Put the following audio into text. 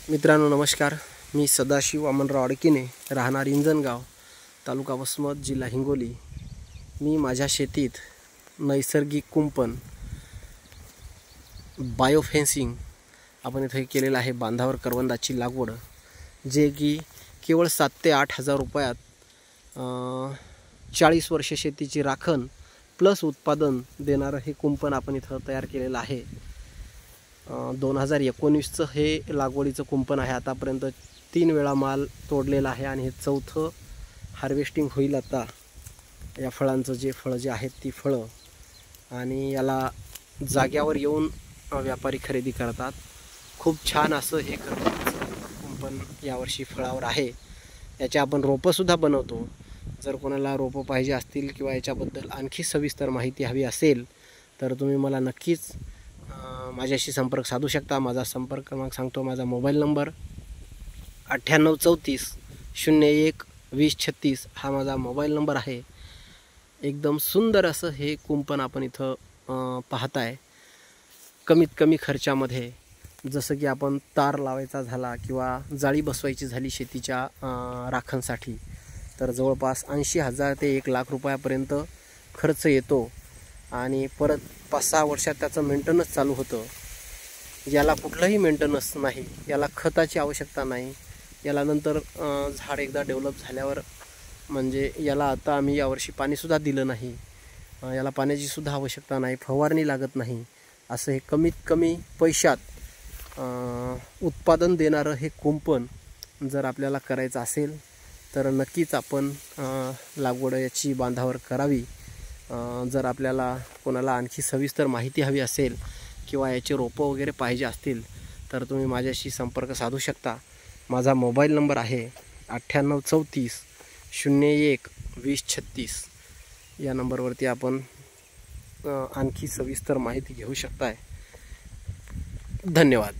मित्रांनो नमस्कार। मी सदाशिव अमनराव अडकिने, राहणार इंजनगाव, तालुका वसमत, जिल्हा हिंगोली। मी माझ्या शेतीत नैसर्गिक कुंपण बायोफेन्सिंग आपण इथे केलेलं आहे। बांधावर करवंदाची लागवड, जे की केवळ 7 ते 8 हजार रुपयात 40 वर्ष शेतीची राखण प्लस उत्पादन देणारं हे कुंपण आपण इथं तयार केलेलं आहे। 2019चं हे लागवडीचं कुंपण आहे। आतापर्यंत 3 वेळा माल तोडलेला आहे आणि हे 4थं हार्वेस्टिंग होईल आता या फळांचं। जे फळं जे आहेत ती फळं, आणि याला जाग्यावर येऊन व्यापारी खरेदी करतात। खूप छान असं हे कुंपण यावर्षी फळावर आहे। याचे आपण रोपंसुद्धा बनवतो। जर कोणाला रोपं पाहिजे असतील किंवा याच्याबद्दल आणखी सविस्तर माहिती हवी असेल तर तुम्ही मला नक्कीच माझ्याशी संपर्क साधू शकता। माझा संपर्क क्रमांक सांगतो। माझा मोबाईल नंबर 9834 01 2036 हा माझा मोबाईल नंबर आहे। एकदम सुंदर असं हे कुंपण आपण इथं पाहताय। कमीत कमी खर्चामध्ये, जसं की आपण तार लावायचा झाला किंवा जाळी बसवायची झाली शेतीच्या राखणसाठी, तर जवळपास 80,000 ते 1 लाख रुपयापर्यंत खर्च येतो आणि परत 5-6 वर्षात त्याचं मेंटेनन्स चालू होतं। याला कुठलंही मेंटेनन्स नाही, याला खताची आवश्यकता नाही। याला नंतर झाड एकदा डेव्हलप झाल्यावर, म्हणजे याला आता आम्ही यावर्षी पाणीसुद्धा दिलं नाही, याला पाण्याची सुद्धा आवश्यकता नाही, फवारणी लागत नाही। असं हे कमीत कमी पैशात उत्पादन देणारं हे कुंपण जर आपल्याला करायचं असेल तर नक्कीच आपण लागवड याची बांधावर करावी। जर आपल्याला कोणाला आणखी सविस्तर माहिती हवी असेल किंवा याचे रोपं वगैरे पाहिजे असतील तर तुम्ही माझ्याशी संपर्क साधू शकता। माझा मोबाईल नंबर आहे 9834 01 2036। या नंबरवरती आपण आणखी सविस्तर माहिती घेऊ शकताय। धन्यवाद।